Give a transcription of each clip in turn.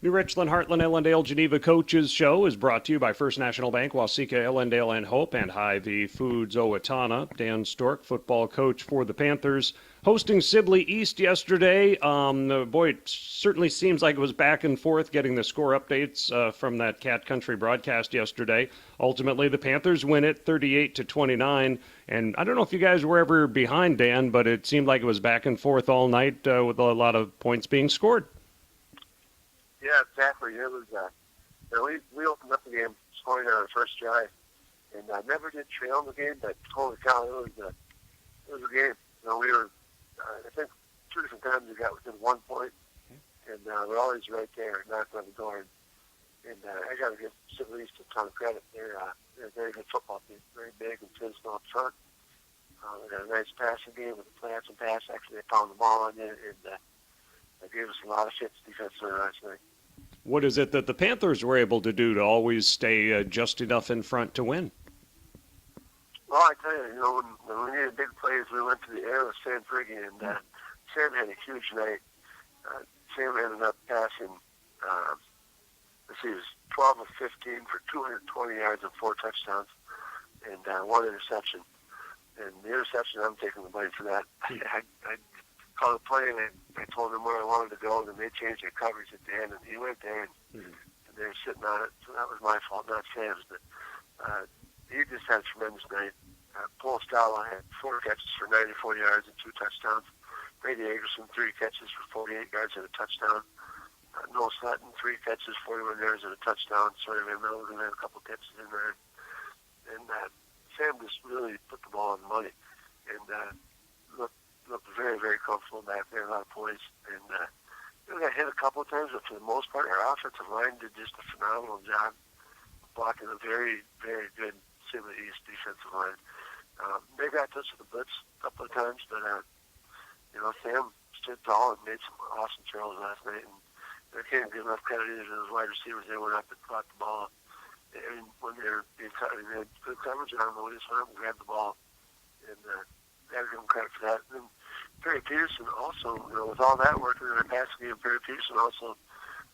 New Richland, Heartland, Ellendale, Geneva Coaches Show is brought to you by First National Bank, Waseca, Ellendale, and Hope, and Hy-Vee Foods, Owatonna. Dan Stork, football coach for the Panthers, hosting Sibley East yesterday. Boy, it certainly seems like it was back and forth getting the score updates from that Cat Country broadcast yesterday. Ultimately, the Panthers win it 38-29, and I don't know if you guys were ever behind, Dan, but it seemed like it was back and forth all night with a lot of points being scored. Yeah, exactly. It was. We opened up the game scoring on our first drive, and I never did trail in the game, but holy cow, it was a game. We were. I think 2 different times we got within 1 point, and we're always right there, knocking on the door. And I got to give Sibley East a ton of credit. They're a very good football team, very big and physical up front. They got a nice passing game with the play action pass. Actually, they found the ball on it, and they gave us a lot of fits defensively last night. What is it that the Panthers were able to do to always stay just enough in front to win? Well, I tell you, when we needed big plays, we went to the air with Sam Friggy, and Sam had a huge night. Sam ended up passing, he was 12 of 15 for 220 yards and 4 touchdowns, and 1 interception. And the interception, I'm taking the blame for that. I called the play, and I told him where I wanted to go, and then they changed their coverage at the end, and he went there, and they were sitting on it. So that was my fault, not Sam's. But he just had a tremendous night. Paul Stala had 4 catches for 94 yards and 2 touchdowns. Brady Agerson, 3 catches for 48 yards and a touchdown. Noah Sutton, 3 catches, 41 yards and a touchdown. Sawyer Van Milligan had a couple catches in there. And Sam just really put the ball on the money. And looked very, very comfortable back there, a lot of points. And we got hit a couple of times, but for the most part, our offensive line did just a phenomenal job blocking a very, very good Sibley East defensive line. They got touched with the blitz a couple of times, but Sam stood tall and made some awesome throws last night. And I can't give enough credit either to those wide receivers. They went up and caught the ball. And when they were being cut, they had good coverage on them. We just went up and grabbed the ball. And got to give them credit for that. And then Perry Peterson also, with all that work in their passing game, Perry Peterson also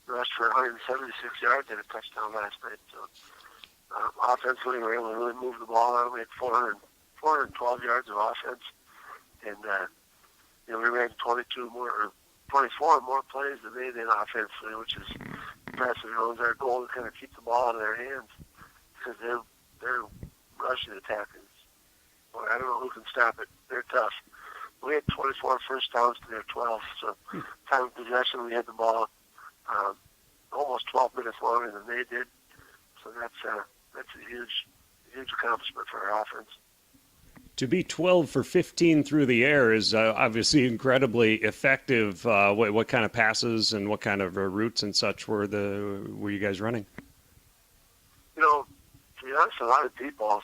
rushed for 176 yards and a touchdown last night. So offensively, we were able to really move the ball out. We had 412 yards of offense. And, we ran 24 more plays than they did offensively, which is impressive. It was our goal to kind of keep the ball out of their hands because they're rushing attackers. Boy, I don't know who can stop it. They're tough. We had 24 first downs to their 12, so time of possession, we had the ball almost 12 minutes longer than they did. So that's a huge accomplishment for our offense. To be 12 for 15 through the air is obviously incredibly effective. What kind of passes and what kind of routes and such were you guys running? To be honest, a lot of deep balls.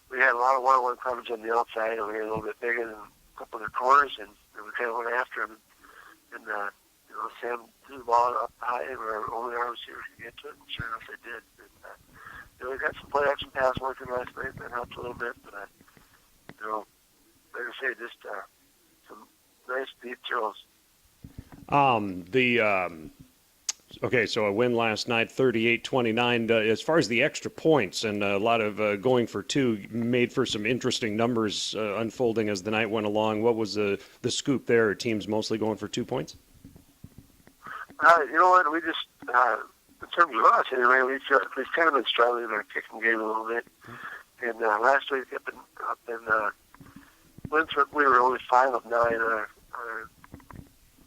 We had a lot of one-on-one coverage on the outside, and we were a little bit bigger than a couple of their corners, and we kind of went after them. And Sam threw the ball up high where only our receivers could get to it, and sure enough, they did. And, we got some play-action pass working last night. That helped a little bit, but, like I say, just some nice deep throws. Okay, so a win last night, 38-29. As far as the extra points and a lot of going for 2 made for some interesting numbers unfolding as the night went along. What was the scoop there? Are teams mostly going for 2 points? You know what? We just, in terms of us anyway, we've kind of been struggling in our kicking game a little bit. And last week up in Winthrop, we were only 5 of 9 on our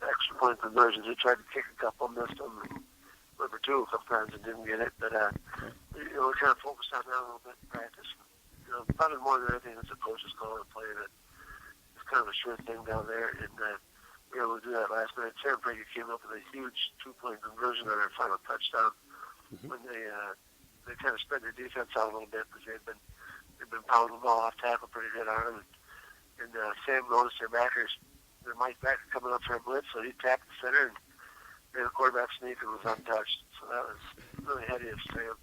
extra point conversions. We tried to kick a couple, missed them, and went for 2 a couple times and didn't get it. But we kind of focused on that a little bit in practice. Probably more than anything, it's a coach's call to play that it's kind of a sure thing down there. And we were able to do that last night. Sam Brady came up with a huge 2-point conversion on our final touchdown when they kind of spread their defense out a little bit because they've been pounding the ball off tackle pretty good on them. And Sam noticed their Mike backer coming up for a blitz, so he tapped the center and made a quarterback sneak and was untouched. So that was really heady of Sam.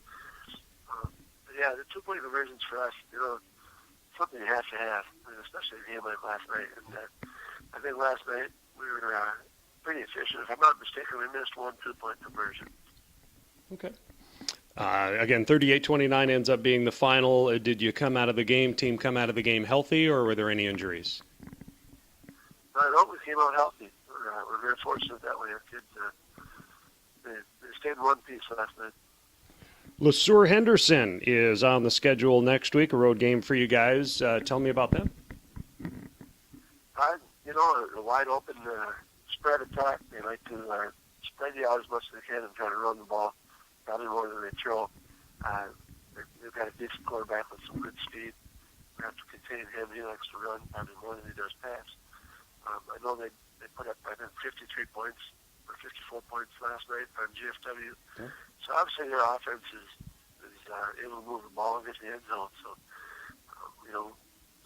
But the 2-point conversions for us, something you have to have, especially in a game like last night. And I think last night we were pretty efficient. If I'm not mistaken, we missed 1 2-point conversion. Okay. Again, 38-29 ends up being the final. Did you come out of the team come out of the game healthy, or were there any injuries? I know we came out healthy. We're very fortunate that way. Our kids, they stayed in one piece last night. LeSueur Henderson is on the schedule next week, a road game for you guys. Tell me about them. A wide open spread attack. They like to spread you out as much as they can and try to run the ball, probably more than they throw. They've got a decent quarterback with some good speed. We have to contain him. He likes to run probably more than he does pass. I know they put up, I think, 53 points or 54 points last night on GFW. Okay. So obviously their offense is able to move the ball and get the end zone. So,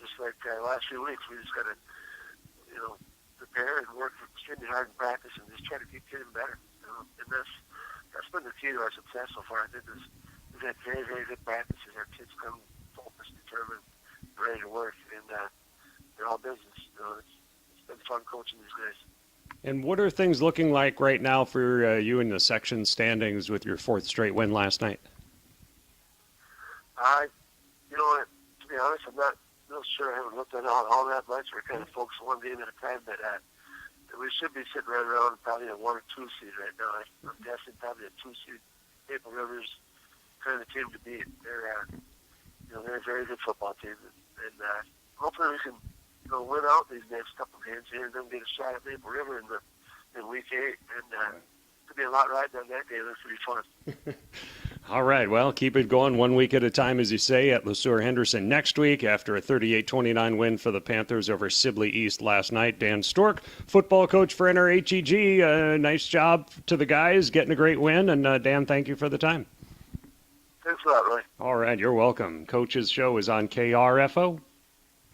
just like the last few weeks, we just got to, prepare and work extremely hard in practice and just try to keep getting better. And that's been the key to our success so far. I think we've had very, very good practices. Our kids come focused, determined, ready to work, and they're all business. It's been fun coaching these guys. And what are things looking like right now for you in the section standings with your fourth straight win last night? To be honest, I'm not real sure. I haven't looked at all that much. We're kind of focused on one game at a time, but we should be sitting right around probably a 1 or 2 seed right now. I'm guessing probably a 2 seed. Maple River's kind of the team to beat. They're a very good football team, and hopefully we can win out these next couple of games here and then get a shot at Maple River in week 8. And could be a lot riding on that game. That's pretty fun. All right, well, keep it going 1 week at a time, as you say, at LeSueur Henderson next week after a 38-29 win for the Panthers over Sibley East last night. Dan Stork, football coach for NRHEG. Nice job to the guys, getting a great win. And, Dan, thank you for the time. Thanks a lot, Roy. All right, you're welcome. Coach's Show is on KRFO.